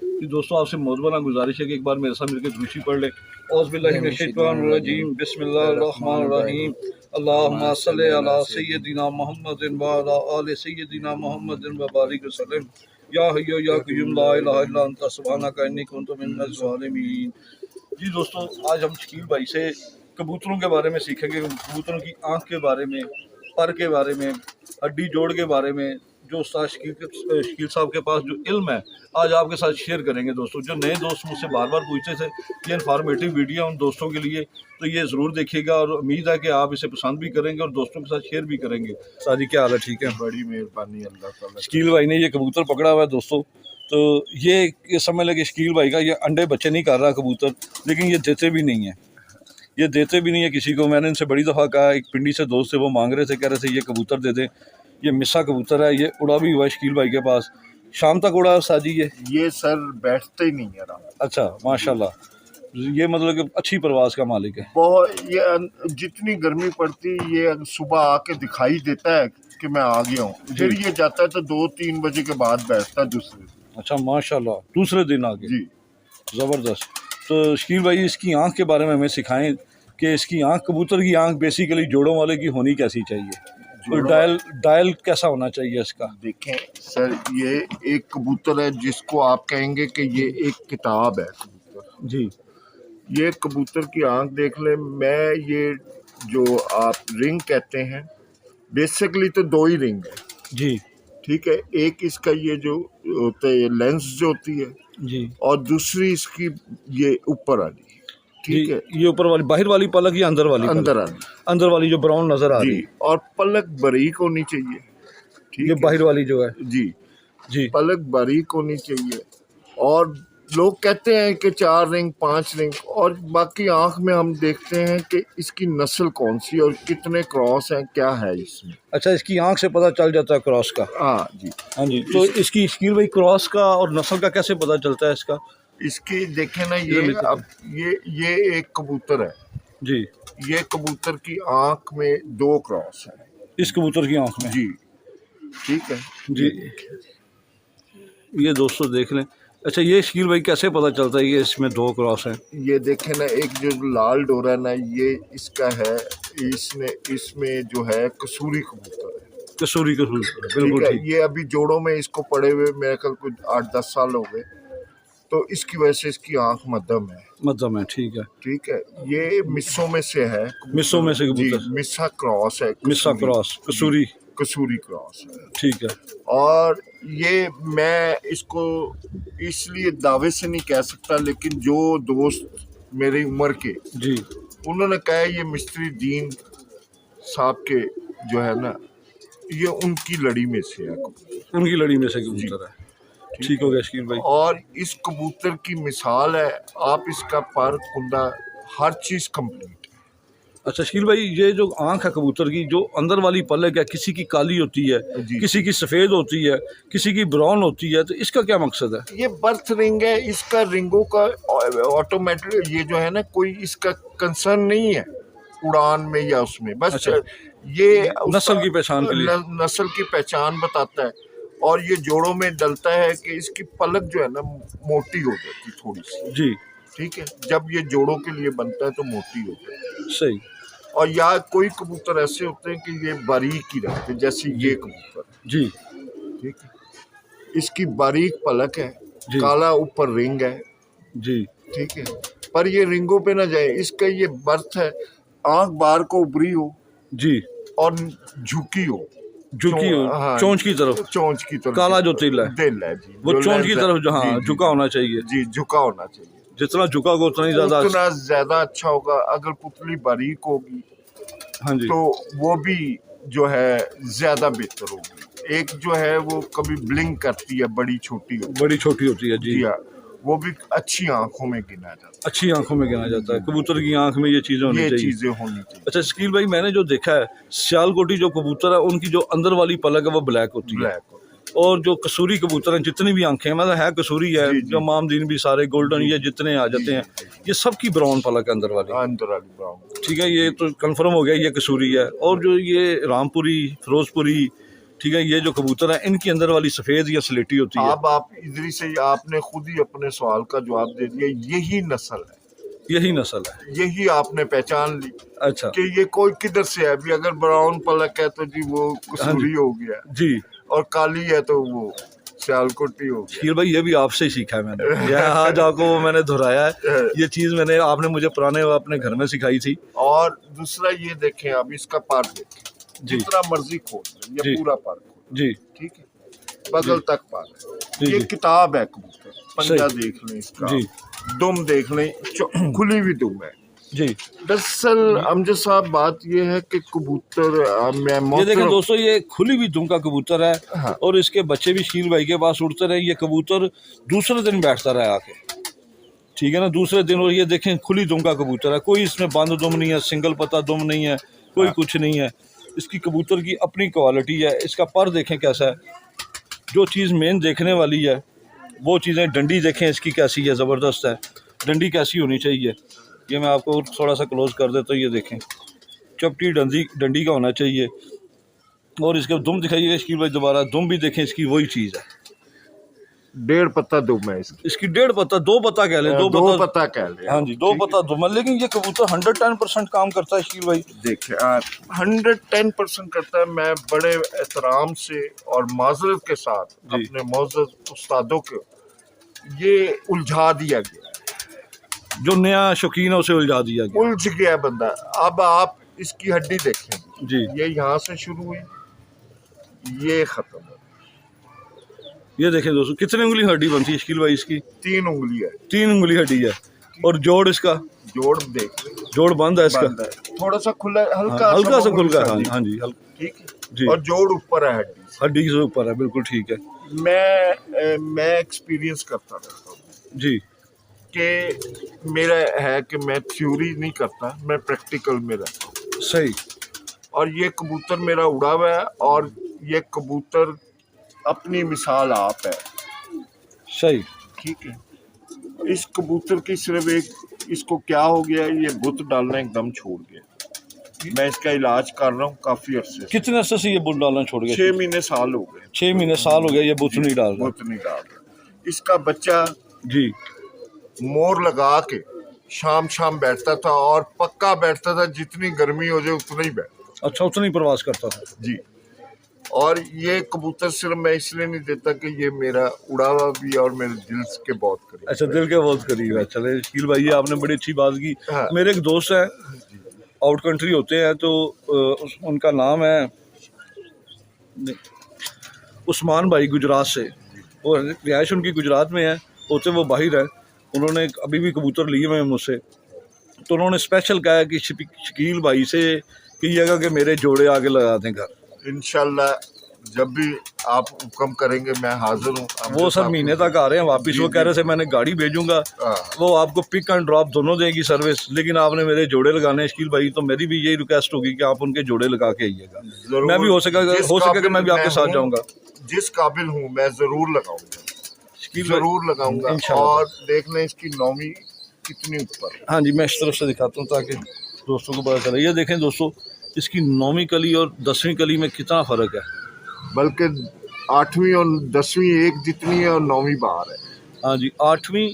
कि दोस्तों आपसे मौजूदा गुजारिश है कि एक बार मेरे साथ मिलकर दुरूशी पढ़ ले। औज़ुबिल्लाहिमिनश्शैतानिर्रजीम बिस्मिल्लाहिर्रहमानिर्रहीम अल्लाहुम्मा सल्लि अला सय्यिदिना मुहम्मदिन व अला आलि सय्यिदिना मुहम्मदिन व बारिक वसल्लम या हय्यु या क़य्यूम ला इलाहा इल्ला अंता सुब्हानका इन्नी कुन्तु मिनज़ ज़ालिमीन। जी दोस्तों, आज हम शकील भाई से कबूतरों के बारे में सीखेंगे, कबूतरों की आँख के बारे में, पर के बारे में, हड्डी जोड़ के बारे में, जो उस्ताद शकील साहब के पास जो इल्म है आज आपके साथ शेयर करेंगे। दोस्तों, जो नए दोस्त मुझसे बार बार पूछते थे ये इन्फॉर्मेटिव वीडियो है उन दोस्तों के लिए, तो ये ज़रूर देखिएगा और उम्मीद है कि आप इसे पसंद भी करेंगे और दोस्तों के साथ शेयर भी करेंगे। साजी क्या हाल है? ठीक है, बड़ी मेहरबानी अल्लाह ताला। शकील भाई ने ये कबूतर पकड़ा हुआ है दोस्तों, तो ये समझ लगे शकील भाई का ये अंडे बच्चे नहीं कर रहा कबूतर, लेकिन ये देते भी नहीं है, ये देते भी नहीं है किसी को। मैंने इनसे बड़ी दफ़ा कहा, एक पिंडी से दोस्त थे वो मांग रहे थे, कह रहे थे ये कबूतर दे दें। ये मिस्सा कबूतर है, ये उड़ा भी हुआ है शकील भाई के पास, शाम तक उड़ा साजी ये सर बैठते ही नहीं है रात। अच्छा माशाल्लाह, ये मतलब कि अच्छी परवाज़ का मालिक है। बहुत, ये जितनी गर्मी पड़ती ये सुबह आके दिखाई देता है कि मैं आ गया हूँ, फिर ये जाता है तो 2-3 बजे के बाद बैठता है दूसरे दिन। अच्छा माशाल्लाह, दूसरे दिन आके जी ज़बरदस्त। तो शकील भाई इसकी आँख के बारे में हमें सिखाएं कि इसकी आँख, कबूतर की आँख बेसिकली जोड़ों वाले की होनी कैसी चाहिए, तो डायल कैसा होना चाहिए इसका? देखें सर, ये एक कबूतर है जिसको आप कहेंगे कि ये एक किताब है कबूतर। जी, ये कबूतर की आँख देख लें। मैं ये जो आप रिंग कहते हैं, बेसिकली तो 2 ही रिंग है। जी, ठीक है, एक इसका ये जो होता है लेंस जो होती है जी, और दूसरी इसकी ये ऊपर वाली। ठीक है, ये ऊपर वाली बाहर वाली पलक या अंदर वाली? अंदर वाली, अंदर वाली जो ब्राउन नजर आ रही जी। और पलक बारीक होनी चाहिए। ठीक ये है, बाहर वाली जो है, जी जी, पलक बारीक होनी चाहिए। और लोग कहते हैं कि 4 रिंग 5 रिंग, और बाकी आंख में हम देखते हैं कि इसकी नस्ल कौन सी और कितने क्रॉस हैं, क्या है इसमें। अच्छा, इसकी आंख से पता चल जाता है क्रॉस का? हाँ जी, हाँ जी। तो इसकी शकील भाई क्रॉस का और नस्ल का कैसे पता चलता है इसका? इसकी देखें ना, ये अब ये एक कबूतर है जी, ये कबूतर की आंख में 2 क्रॉस है इस कबूतर की आंख में? जी। ठीक है जी, ये दोस्तों देख लें। अच्छा, ये शकील भाई कैसे पता चलता है ये इसमें 2 क्रॉस हैं? ये देखें ना, एक जो लाल डोरा है ना, ये इसका है। इसमें जो है कसूरी कबूतर है, कसूरी बिल्कुल ठीक है। ठीक। ये अभी जोड़ों में इसको पड़े हुए मेरे ख्याल कुछ 8-10 साल हो गए, तो इसकी वजह से इसकी आंख मध्यम है। मध्यम है, ठीक है। ठीक है, ये मिस्सों में से है, मिस्सों में से जी। कबूतर? मिस्सा क्रॉस है, मिस्सा क्रॉस, कसूरी क्रॉस है, ठीक है। और ये मैं इसको इसलिए दावे से नहीं कह सकता, लेकिन जो दोस्त मेरी उम्र के, जी, उन्होंने कहा ये मिस्त्री दीन साहब के जो है ना, ये उनकी लड़ी में से है कबूतर। उनकी लड़ी में से कबूतर है, ठीक हो गया शकील भाई। और इस कबूतर की मिसाल है, आप इसका पर कुंदा हर चीज कंप्लीट है। अच्छा शकील भाई, ये जो आंख है कबूतर की, जो अंदर वाली पलक है, किसी की काली होती है, किसी की सफ़ेद होती है, किसी की ब्राउन होती है, तो इसका क्या मकसद है? ये बर्थ रिंग है, इसका रिंगों का ऑटोमेटिक ये जो है ना, कोई इसका कंसर्न नहीं है उड़ान में या उसमें, बस अच्छा, ये नस्ल की पहचान के लिए, नस्ल की पहचान बताता है। और ये जोड़ों में डलता है कि इसकी पलक जो है ना मोटी हो जाती थोड़ी सी। जी, ठीक है, जब ये जोड़ों के लिए बनता है तो मोटी हो जाती है। सही। और या कोई कबूतर ऐसे होते हैं कि ये बारीक ही रहते हैं, जैसे ये कबूतर। जी, ठीक है, इसकी बारीक पलक है, जी, काला ऊपर रिंग है। जी, ठीक है, पर ये रिंगों पे ना जाए, इसका ये बर्थ है, आंख बाहर को उभरी हो जी, और झुकी हो, हाँ, चोंच की तरफ, चोंच की तरफ, काला जो तिल है, दिल है जी, वो चोंच की तरफ जहाँ झुका होना चाहिए। जी, झुका होना चाहिए। जितना झुका होगा उतना ही ज्यादा अच्छा होगा। अगर पुतली बारीक होगी, हाँ जी, तो वो भी जो है ज्यादा बेहतर होगी। एक जो है वो कभी ब्लिंक करती है, बड़ी छोटी होती है, जी, हाँ, वो भी अच्छी आंखों में गिना जाता है। अच्छी आंखों में गिना जाता है, कबूतर की आंख में ये चीज़ें होनी चाहिए। अच्छा शकील भाई, मैंने जो देखा है, सियालकोटी जो कबूतर है उनकी जो अंदर वाली पलक है वो ब्लैक होती है, और जो कसूरी कबूतर हैं जितनी भी आंखें हैं, मतलब है कसूरी है, जो मामदीन भी सारे गोल्डन, ये जितने आ जाते हैं, ये सबकी ब्राउन पलक है अंदर वाली ब्राउन। ठीक है, ये तो कंफर्म हो गया ये कसूरी है। और जो ये रामपुरी, फिरोजपुरी, ठीक है, ये जो कबूतर है इनकी अंदर वाली सफेद या स्लेटी होती है। अब आप इधर से आपने खुद ही अपने सवाल का जवाब दे दिया, यही नस्ल है, यही नस्ल है। यही आपने पहचान ली अच्छा कि ये कोई किधर से है। अभी अगर ब्राउन पलक है तो जी वो कसूरी हो गया, जी, और काली है तो वो सियालकोटी हो गया। शकील भाई ये भी आपसे ही सीखा है मैंने, यह आज आपको वो मैंने दोहराया है, ये चीज़ मैंने आपने मुझे पुराने अपने घर में सिखाई थी। और दूसरा ये देखें, अब इसका पार देखें, जी जितना मर्जी खोल लें, जी। ये पूरा पार खोल, जी ठीक है, बगल तक पार जी, है। ये जी। किताब है कबूतर, पंजा सही। देख लें इसका, जी दुम देख लें, खुली हुई दुम है। जी, दरअसल अमजद साहब बात ये है कि कबूतर मैं ये देखें दोस्तों, ये खुली हुई दुम का कबूतर है। हाँ। और इसके बच्चे भी शकील भाई के पास उड़ते रहे। ये कबूतर दूसरे दिन बैठता रहा आके, ठीक है ना, दूसरे दिन। और ये देखें खुली दुम का कबूतर है, कोई इसमें बंद दुम नहीं है, सिंगल पत्ता दुम नहीं है, कोई कुछ नहीं है। इसकी कबूतर की अपनी क्वालिटी है। इसका पर देखें कैसा है, जो चीज़ मेन देखने वाली है वो चीज़ें। डंडी देखें इसकी कैसी है, ज़बरदस्त है। डंडी कैसी होनी चाहिए, ये मैं आपको थोड़ा सा क्लोज कर देता हूँ। ये देखें चपटी डंडी का होना चाहिए। और इसके दुम दिखाइए शकील भाई दोबारा, दुम भी देखें इसकी वही चीज़ है। 1.5 पत्ता दुम है इसकी, इसकी 1.5 पत्ता, 2 पत्ता कह लें, 2 2 पत्ता। पत्ता कह लें। हाँ जी, 2 पत्ता दुम है। लेकिन ये कबूतर 110% काम करता है शकील भाई। देखिए 110% करता है। मैं बड़े एहतराम से और माजरत के साथ जी। अपने मौजूद उस्तादों को ये उलझा दिया गया, जो नया शौकीन है उसे उलझा दिया गया। उलझ गया बंदा। अब आप इसकी हड्डी देखें जी, ये यहाँ से शुरू हुई, ये खत्म हो, ये देखें दोस्तों कितने उंगली हड्डी बनती है शकील भाई इसकी। 3 उंगली है, 3 उंगली हड्डी है। और जोड़ इसका, जोड़ देख लें, जोड़ बंद है इसका। बंद है, थोड़ा सा खुला, हल्का हल्का सा खुल सा गया। हाँ जी, हाँ जी, ठीक है जी। और जोड़ ऊपर है हड्डी से। हड्डी से ऊपर है, बिल्कुल ठीक है मैं एक्सपीरियंस करता रहता हूँ जी। कि मेरा है कि मैं थ्योरी नहीं करता, मैं प्रैक्टिकल में रहता हूँ। सही। और ये कबूतर मेरा उड़ा हुआ है, और ये कबूतर अपनी मिसाल आप है, सही। ठीक है। इस कबूतर की सिर्फ एक, इसको क्या हो गया, ये बुत डालना एकदम छोड़ गया। मैं इसका इलाज कर रहा हूँ काफी अरसे से। कितने अरसे से ये बुत डालना छोड़ गया? 6 महीने साल हो गए। 6 महीने साल हो गया ये बुत नहीं डाल रहा। बुत नहीं डाल रहा। इसका बच्चा जी मोर लगा के शाम शाम बैठता था, और पक्का बैठता था, जितनी गर्मी हो जाए उतना ही बैठता। अच्छा, उतना ही प्रवास करता था जी। और ये कबूतर सिर्फ मैं इसलिए नहीं देता कि ये मेरा उड़ा हुआ भी है और मेरे दिल के बहुत करीब। अच्छा, दिल के बहुत करीब है। चले शकील भाई, ये आपने बड़ी अच्छी बात की। हाँ। मेरे एक दोस्त हैं, आउट कंट्री होते हैं, तो उनका नाम है उस्मान भाई, गुजरात से। और रिहाइश उनकी गुजरात में है, होते वो बाहर है। उन्होंने अभी भी कबूतर लिए हुए हैं मुझसे, तो उन्होंने स्पेशल कहा है कि शकील भाई से कहिएगा कि मेरे जोड़े आगे लगा दें घर। इंशाल्लाह जब भी आप हुक्म करेंगे मैं हाजिर हूँ। वो सर महीने तक आ रहे हैं वापस। वो कह रहे थे मैंने गाड़ी भेजूंगा, वो आपको पिक एंड ड्रॉप दोनों देगी सर्विस, लेकिन आपने मेरे जोड़े लगाने हैं शकील भाई, तो मेरी भी यही रिक्वेस्ट होगी कि आप उनके जोड़े लगा के आइएगा। मैं भी हो सकेगा मैं भी आपके साथ जाऊंगा। जिस काबिल हूँ मैं जरूर लगाऊंगा, जरूर लगाऊंगा। इंशाल्लाह। और देख लें इसकी नौमी कितनी ऊपर। हाँ जी, मैं इस तरफ से दिखाता हूँ ताकि दोस्तों को पता चले। ये देखें दोस्तों, इसकी 9वीं कली और 10वीं कली में कितना फ़र्क है। बल्कि 8वीं और 10वीं एक जितनी है और 9वीं बाहर है। हाँ जी, 8वीं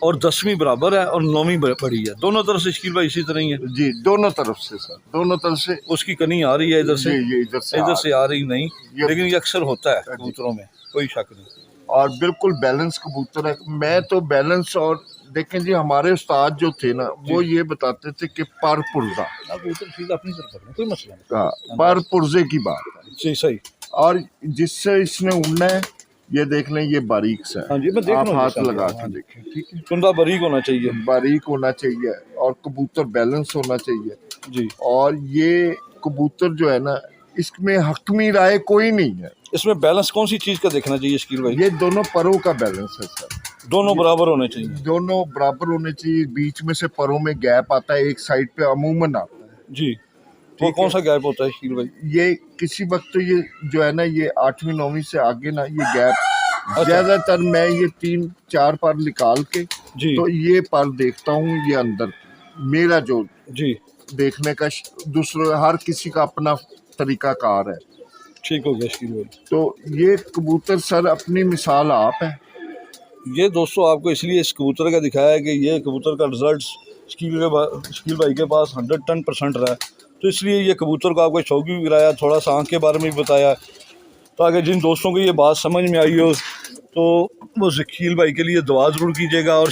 और 10वीं बराबर है और 9वीं बड़ी है। दोनों तरफ से शकील भाई इसी तरह ही है जी, दोनों तरफ से सर, दोनों तरफ से। उसकी कनी आ रही है इधर से, ये इधर से आ रही नहीं, लेकिन ये अक्सर होता है कबूतरों में, कोई शक नहीं। और बिल्कुल बैलेंस कबूतर है। मैं तो बैलेंस, और देखें जी हमारे उस्ताद जो थे ना, वो ये बताते थे कि पर पुर्जा, अपनी तरफ कोई मसला नहीं, पर पुर्जे की बात है। जी सही। और जिससे इसने उड़ना है, ये देख लें, ये बारीक सा है। हाँ जी, मैं देख आप रहा हूँ, हाथ लगा के देखें, ठीक है। कुंदा बारीक होना चाहिए, बारीक होना चाहिए, और कबूतर बैलेंस होना चाहिए जी। और ये कबूतर जो है ना, इसमें हकमी राय कोई नहीं है। इसमें बैलेंस कौन सी चीज़ का देखना चाहिए शकील भाई? ये दोनों परों का बैलेंस है सर, दोनों बराबर होने चाहिए। दोनों बराबर होने चाहिए। बीच में से परों में गैप आता है, एक साइड पे अमूमन आता है जी। वो कौन सा गैप होता है शकील भाई? ये किसी वक्त तो ये जो है ना, ये 8वीं 9वीं से आगे ना, ये गैप ज्यादातर मैं ये 3-4 पर निकाल के जी, तो ये पर देखता हूँ। ये अंदर मेरा जो जी, देखने का, दूसरे हर किसी का अपना तरीका कार है। ठीक हो गया शकील भाई। तो ये कबूतर सर अपनी मिसाल आप है। ये दोस्तों आपको इसलिए इस कबूतर का दिखाया है कि ये कबूतर का रिजल्ट शकील भाई के पास 110% रहा है, तो इसलिए ये कबूतर को आपको शौक भी कराया, थोड़ा सा आँख के बारे में भी बताया, ताकि जिन दोस्तों को ये बात समझ में आई हो तो वो शकील भाई के लिए दुआ ज़रूर कीजिएगा। और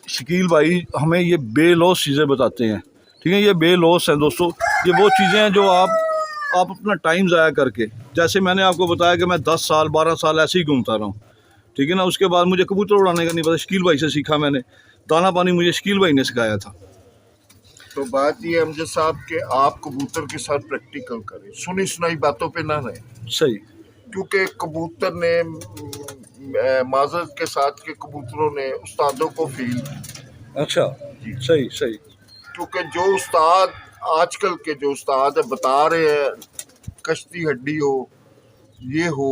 शकील भाई हमें ये बेलौस चीज़ें बताते हैं, ठीक है, ये बेलौस हैं दोस्तों। ये वो चीज़ें हैं जो आप अपना टाइम ज़ाया करके, जैसे मैंने आपको बताया कि मैं 10 साल 12 साल ऐसे ही घूमता रहा हूँ, ठीक है ना। उसके बाद मुझे कबूतर उड़ाने का नहीं पता, शकील भाई से सीखा मैंने, दाना पानी मुझे शकील भाई ने सिखाया था। तो बात ये अमजद साहब के आप कबूतर के साथ प्रैक्टिकल करें, सुनी सुनाई बातों पे ना रहें। सही, क्योंकि कबूतर ने माजरत के साथ के कबूतरों ने उस्तादों को फील, अच्छा, सही सही, क्योंकि जो उस्ताद आजकल के जो उस्ताद है बता रहे हैं कश्ती हड्डी हो ये हो,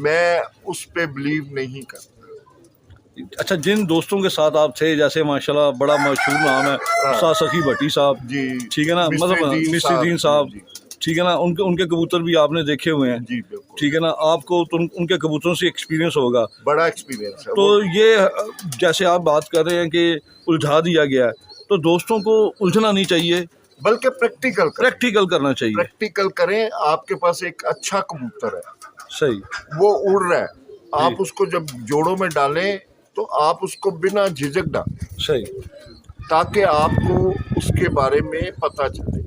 मैं उस पे बिलीव नहीं करता। अच्छा, जिन दोस्तों के साथ आप थे, जैसे माशाल्लाह बड़ा मशहूर नाम है उस्ताद सखी भट्टी साहब, जी, ठीक है ना, मतलब मिस्त्री दीन साहब, ठीक है ना, उनके कबूतर भी आपने देखे हुए हैं, जी बिल्कुल, ठीक है ना, आपको तो उनके कबूतरों से एक्सपीरियंस होगा, बड़ा एक्सपीरियंस है। तो ये जैसे आप बात कर रहे हैं कि उलझा दिया गया है, तो दोस्तों को उलझना नहीं चाहिए, बल्कि प्रैक्टिकल करना चाहिए। प्रैक्टिकल करें। आपके पास एक अच्छा कबूतर है, सही, वो उड़ रहा है, आप उसको जब जोड़ों में डालें तो आप उसको बिना झिझक डालें, सही, ताकि आपको उसके बारे में पता चले।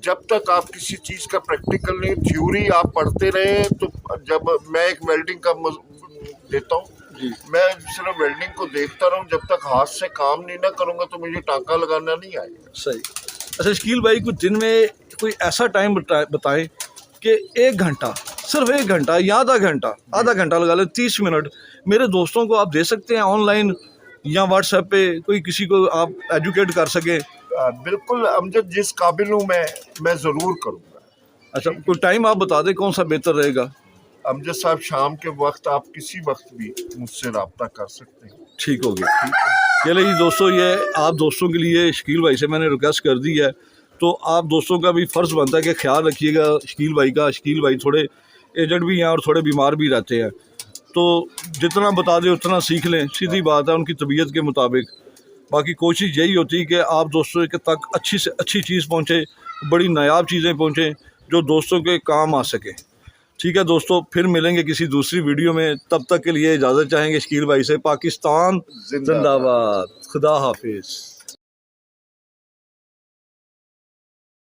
जब तक आप किसी चीज़ का प्रैक्टिकल नहीं, थ्योरी आप पढ़ते रहे, तो जब मैं एक वेल्डिंग का देता हूँ, मैं सिर्फ वेल्डिंग को देखता रहूँ, जब तक हाथ से काम नहीं ना करूँगा तो मुझे टांका लगाना नहीं आएगा। सही। अच्छा शकील भाई, कुछ दिन में कोई ऐसा टाइम बताएं कि 1 घंटा, सिर्फ 1 घंटा या आधा घंटा लगा लें, 30 मिनट मेरे दोस्तों को आप दे सकते हैं ऑनलाइन या व्हाट्सएप पे, कोई किसी को आप एजुकेट कर सके। बिल्कुल अमजद, जिस काबिल हूँ मैं ज़रूर करूँगा। अच्छा, कोई टाइम आप बता दें कौन सा बेहतर रहेगा। अमजद साहब, शाम के वक्त आप किसी वक्त भी मुझसे रब्ता कर सकते हैं। ठीक हो गया, चलिए जी दोस्तों, ये आप दोस्तों के लिए शकील भाई से मैंने रिक्वेस्ट कर दी है, तो आप दोस्तों का भी फ़र्ज़ बनता है कि ख्याल रखिएगा शकील भाई का। शकील भाई थोड़े एजड भी हैं और थोड़े बीमार भी रहते हैं, तो जितना बता दें उतना सीख लें, सीधी बात है, उनकी तबीयत के मुताबिक। बाकी कोशिश यही होती है कि आप दोस्तों के तक अच्छी से अच्छी चीज़ पहुँचे, बड़ी नायाब चीज़ें पहुँचें जो दोस्तों के काम आ सके। ठीक है दोस्तों, फिर मिलेंगे किसी दूसरी वीडियो में, तब तक के लिए इजाज़त चाहेंगे शकील भाई से। पाकिस्तान जिंदाबाद, खुदा हाफिज़।